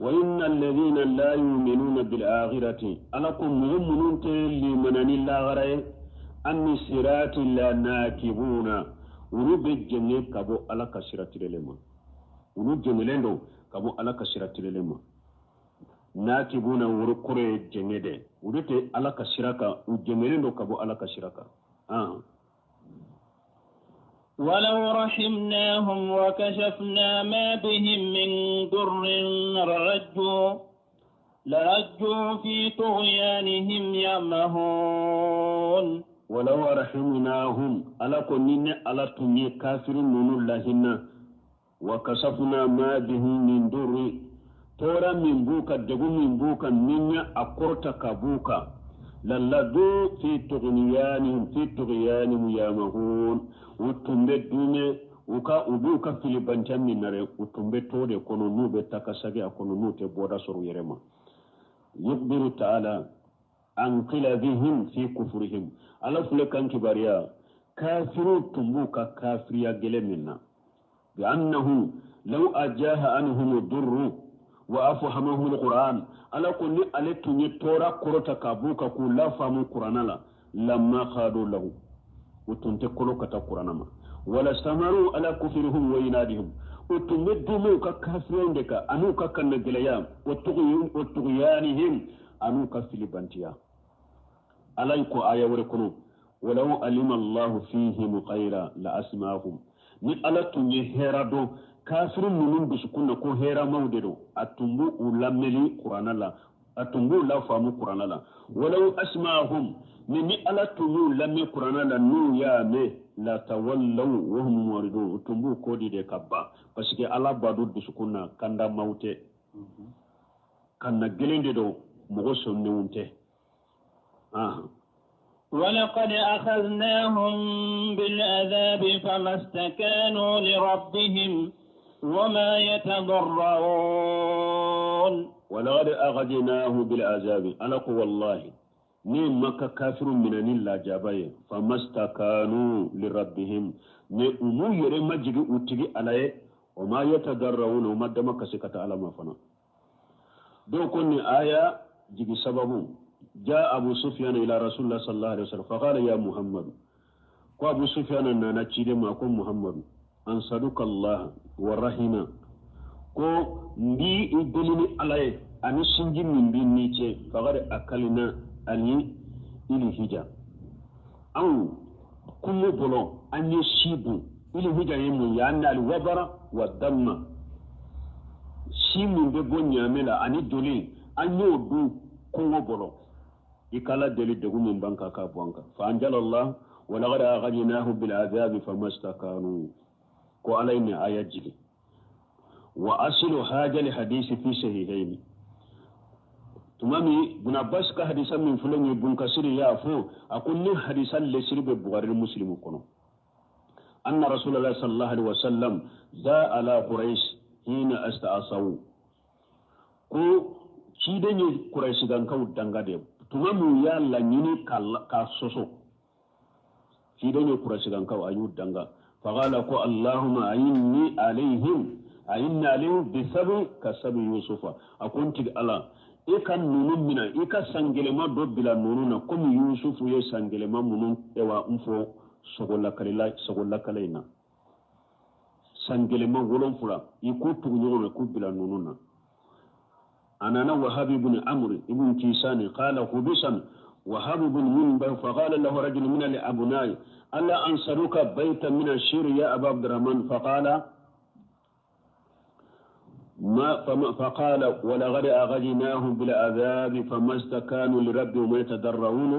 وإن الذين لا يؤمنون بالآخرة ألكم مؤمنون لمن الله غير أن الصراط لناكبون ونوب الجنة كبو على كسرة للما ونوب جنة كبو على كسرة للما ناكبون وركور الجنة ودت على كسرة وجنة كبو على كسرة ولو رحمناهم وكشفنا ما بهم من ضر لرجوا في طغيانهم يعمهون ولو رحمناهم على كنين على تني كافر من اللهن وكشفنا ما بهم من ضر تورا من بوكا دغو من بوكا نيا اكورتا كابوكا للذو في طغيانهم يعمهون utumbe dume uka ubuka filibantan minare utumbe tode kono nube takasage akono nute boda soru yerema yukbiru ta'ala an qilabihim fi kufrihim ala fulakan kibariya kafiru tumbuka kafiriya geleminna bi annahu law ajaha anhum ad-durr wa afhamahum al-quran ala kulli alatunyi tora korota kabuka ku la famu qur'anala lamma khadu lahu utunte kolo kata kuranama wala samaru ala kufrihum wa inadihim utumeddumu ka kafirende ka anu ka kangelaya wa tughyanihim anu ka filibantiya alayko aya wore kono walau alima allah fihim khayra la asma'ahum ni ala tunye herado kafirun munun biskunna ko hera mawdedo atumbu ulameli qur'anala atungu la famu qur'ana la walau asma'ahum ni ala tungu la me qur'ana la nu ya me la tawallaw wa hum muridun tumbu kodi de kabba parce que ala badu dusukuna kanda maute kanna gelende do mogo sonne wunte ولقد أخذناهم بالعذاب فما استكانوا لربهم وما يتضرعون ولقد أخذناه بالعذاب أنا والله ني مكة كافر من الله جاباي فما استكانوا لربهم ني أمو يري مجيء أتجي عليه وما يتضرعون وما دمك سكت على ما فنا دو كوني آية جيجي سببه جاء أبو سفيان إلى رسول الله صلى الله عليه وسلم فقال يا محمد ko Abu Sufyan na cide ma ko Muhammad an saduka Allah wa rahina ko ndi idolini alaye ani sinji min bi ni ce fagare akalina ani ili hija an kullu bolo an yi shibu ili hija yin ya annal wabara wa damma shi min be gonya mela ani doli an yi du kullu bolo ikala deli degu min banka ka bonka fa anjalallah ولقد أخذناه بالعذاب فما استكانوا وعلينا آيات جدي وأصل هذا الحديث في صحيحين تمامي بن عباس كحديثا من فلان بن كثير يافو أقول لي حديثا لسير ببخاري المسلم كنو أن رسول الله صلى الله عليه وسلم جاء على قريش حين استعصوا ko chideni قريش dan kaw dangade tumamu ya la nyini ka soso chideni قريش dan kaw ayu danga faqala ko allahumma ayinni alaihim bisabi kasabi yusufa akunti ala ikan nunun mina ika sangelema do bila nununa komi yusufu ye sangelema munun ewa mfo sogola kalaina sangelema wolon fura ikutu nyoro ko bila nununa anana wahab ibn amr ibn kisani qala hubisan وهب بن منبه فقال له رجل من الأبناء ألا أنصرك بيتا من الشير يا أبا عبد الرحمن فقال ولقد أخذناهم بالعذاب فما استكانوا لربهم يتضرعون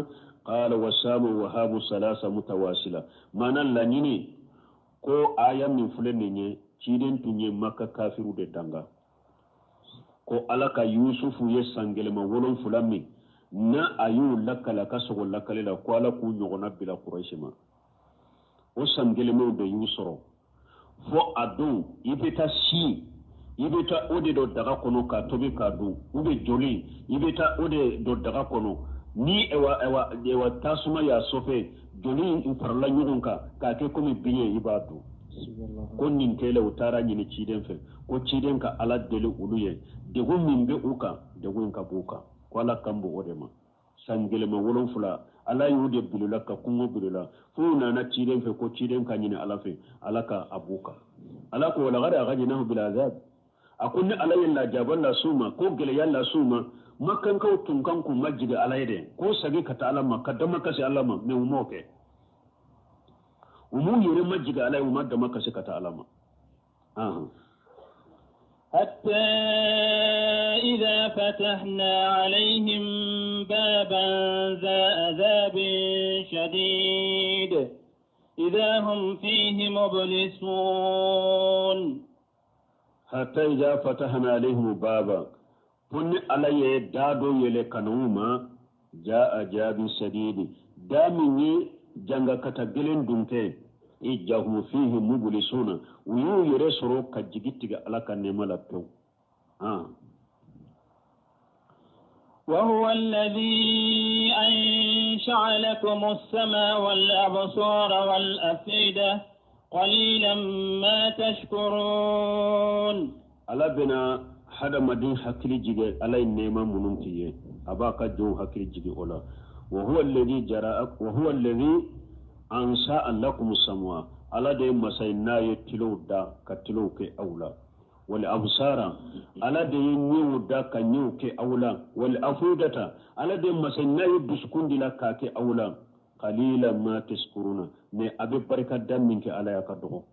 قال وسام وهاب ثلاثة متواصلة ما نلني كو آية من فلنيني تشيدن تني مكة كافر دتانغا كو ألاك يوسف يسانجلما ولون فلامي na ayu lakala kasogo lakale la kwala ku nyogona bila quraishima o sangelemo de yusoro fo adu ibeta ode do daga kono ka tobi ka du ube joli ibeta ode do daga kono ni ewa tasuma ya sofe joli infarla nyugonka ka ke komi biye ibadu ko nin tele utara nyini chiden fe ko chiden ka ala dele uluye de go mimbe uka de go inka buka kwala kambo odema sangelema wolon fula ala yude bilula ka kungo bilula funa na chiden fe ko chiden ka nyina ala fe alaka abuka ala ko wala gada gajinahu bil azab akunni ala yalla jaballa suma ko gele yalla suma makkan ka tunkan ku majjiga ala yede ko sagi ka ta alama kadama kasi alama me umoke umu yure majjiga ala umma da makasi ka ta alama حتى إذا فتحنا عليهم بابا ذا عذاب شديد إذا هم فيه مبلسون حتى إذا فتحنا عليهم بابا فن علي دادو يلكنوما جاء جاب شديد دامني جنغا كتابلين دونتي إجاهم فيه مبلسون ويو يرسرو كجيجيتيغا علاكا نيمالا بيو وهو الذي أنشأ لكم السماء والأبصار والأفئدة قليلا ما تشكرون ألا بنا حدا مدين حكري جيجي ألا النيما مننتي أباكا جو حكري جيجي أولا وهو الذي جراءك وهو الذي أنشأ لكم السماء ala de masai na ye tilo da ka tilo ke aula wal absara ala de nyu da ka nyu ke aula wal afudata ala de masai na ye buskundi la ka ke aula qalilan ma tashkuruna ne abe barka dan min ke ala ya ka dogo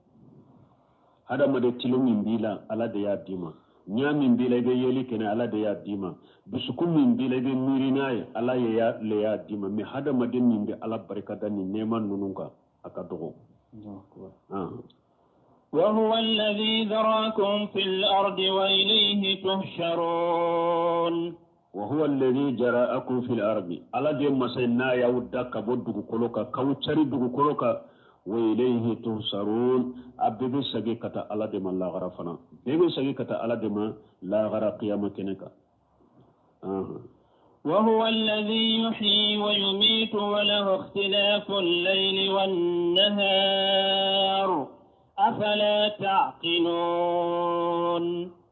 hada ma de tilo min bila ala de ya dima nya min bila be yeli kene ala de ya dima dusukun min bila be mirinaye ala ya le ya dima mi hada madin min be ala barkada ni neman nununka aka dogo وهو الذي ذراكم في الأرض وإليه تحشرون وهو الذي جراءكم في الأرض على دي مسينا يودك بدك كلوكا كوتشري دك كلوكا وإليه تحشرون أبي سجيكة على دي من لا غرفنا بيبي سجيكة على دي من لا غرا قيامة نكا وهو الذي يحيي ويميت وله اختلاف الليل والنهار أفلا تعقلون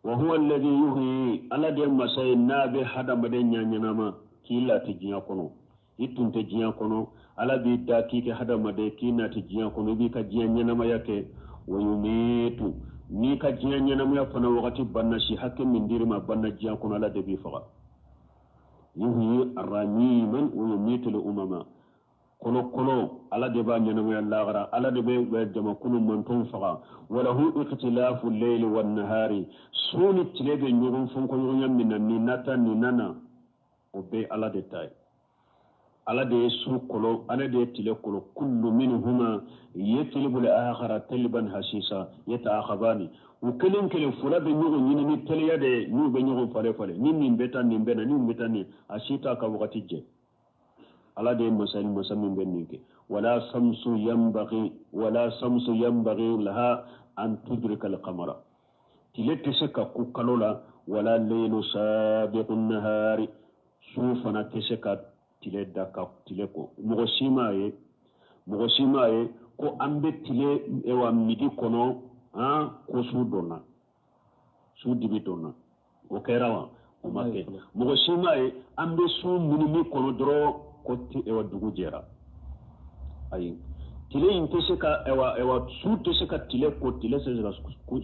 وهو الذي يحيي على دي مسينا بحدا مدين ينما كيلا تجيا كونو يتون تجيا كونو على دي داكي كحدا مدين كينا تجيا كونو بيكا جيا ينما يكي ويميت نيكا جيا ينما يفنا وغتي بناشي حكم من دير ما بنا جيا كونو على دي بيفغا يحيي الرميما ويميت الأمم كلو على دبا نينما لاغرا على دبا جما كل من تنفغا وله اختلاف الليل والنهار سون تلebe ñogon fonko ñogon minna ni nata ni nana o be ala de tay ala de su kolo ala de tile kolo kullu minhuma yatlibu al-akhara talban hasisa yataakhabani وكلم كلم فلا بنيو نيني ني تليا دي نيو بنيو فالي فالي نيني بيتا ني بينا ني بيتا ني اشيتا كا وقتي جي على دي مسائل مسمين بنيك ولا شمس ينبغي لها ان تدرك القمر تلتسكا كوكالولا ولا الليل سابق النهار سوفنا تسكا تلدكا تلكو مغشيماي كو امبي تلي اوا ميدي كونو ko su donna su dibi donna o kerawa o makke mugo simaye ambe su munimi kono dro ko ti e wadugo jera ay tile intese ka ewa su tese ka tile ko tile se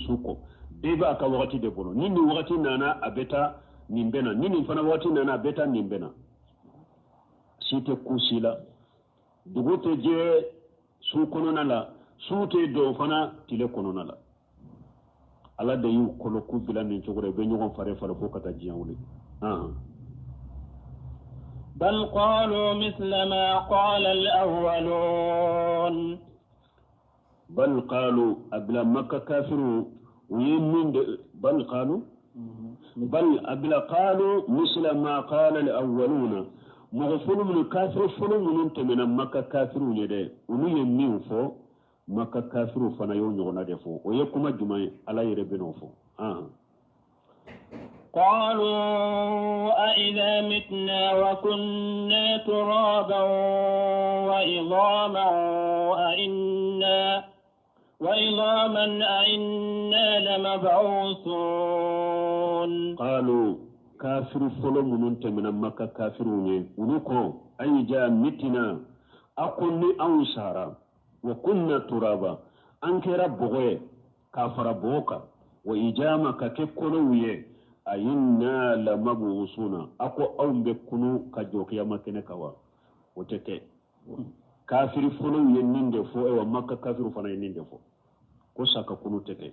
su ko deba ka wakati de bono nini wakati nana abeta nimbena nini fana wakati nana abeta nimbena site kusila dugote je su kono nala suute do fana tile kono nala ala de yu kolo ku bila ni jogore be ñogon fare fare ko kata jiawle بل قالوا مثل ما قال الأولون بل قالوا أبلا مكة كافرون ويمين بل قالوا مثل ما قال الأولون مغفل من كافر فلو من انت من مكة كافرون يدي ونيمين فو maka kafiru fana yo ñogona defo o yekuma jumay ala yere beno fo قالوا أئذا متنا وكنا ترابا وعظاما أئنا لمبعوثون قالوا كافر فلو منت من مكة كافرون ونكو أئذا متنا أقول أنصارا وكنا ترابا أنكر بغي كافر بوكا وإجامة كككولوية أئنا لمبعوثون أكو أم بكنو كجوك يا مكنكوا وتكي كافر فلو ينين دفو ومكة كافر فنا ينين دفو كوساكا كنو تكي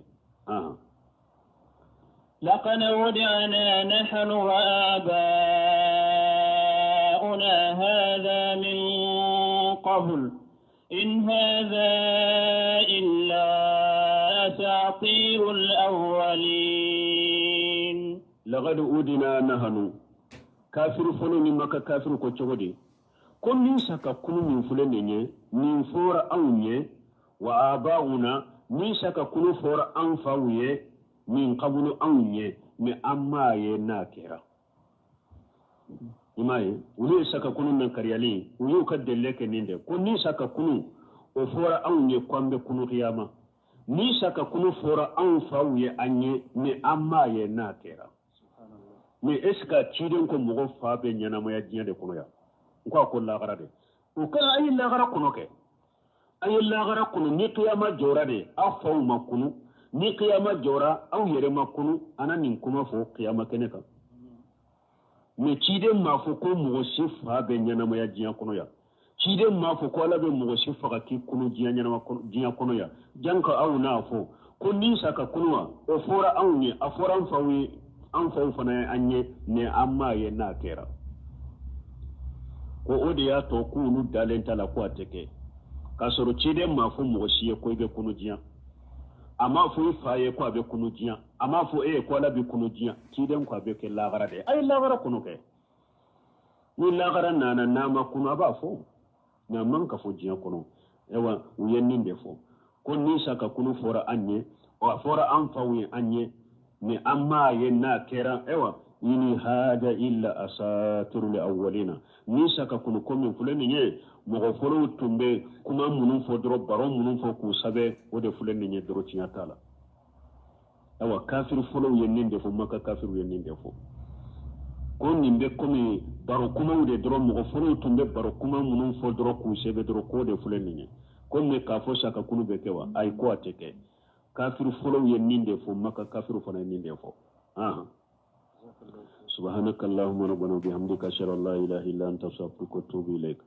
لقد وضعنا نحن وآباؤنا هذا من قبل إن هذا إلا أساطير الأولين لقد أودنا نحن كافر فلو مكة كافر كوتشودي كل نسكا كل من فلنين من فور أونيه وآباؤنا نسكا كل فور أنفاويه من قبل أونيه من أمايه ناكرا imaye ulu saka kunu nan karyali ulu kadelle ke ninde ko ni saka kunu o fora anye kwambe kunu kiyama ni saka kunu fora an fawye anye ni amma ye na kera ni eska chiden ko mugo fabe nyana mo ya jiande kuno ya ko la gara de o kala ay la gara kuno ke ay la gara kuno ni kiyama jora de afaw makunu ni kiyama jora aw yere makunu ananin kuma fo kiyama keneka me ciden ma fo ko mogo si fa be ñanamaya jiya kono ya ciden ma fo ko ala be mogo si faga ki kunu jiya kono ya janka aw na fo ko ni saka kunwa o fora anwe a foran fawi an fawu fana anye ne amma ye na kera ko odi ya to kunu dalenta la ko ateke ka soro cide ma fu mo siye ko be kunu jiya amma fu faye ko be kunu jiya amma fu ko la be kunu jiya cide ko be ke lagara de ay lagara kunu ke ni lagara nana nama kunu aba fu na man ka fu jiya kunu ewa uyennin de fu ko ni saka kunu fora anye o fora an fawi anye ni amma ye na kera ewa ini hada illa asatirul awwalina ni saka kunu komin fulani nye mogo folo tumbe kuma munun fo dro baro munun fo ku sabe o de fulani nye dro tinya tala ewa kafir folo yennin de fo maka kafir yennin de fo ko nimbe komi baro kuma de dro mogo folo tumbe baro kuma munun fo dro ku sebe dro ko de fulani nye ko me ka fo saka kunu be kewa ay ko ateke kafir folo yennin de fo maka kafir fo yennin de fo سبحانك اللهم ربنا وبحمدك اشهد ان لا اله الا انت استغفرك واتوب اليك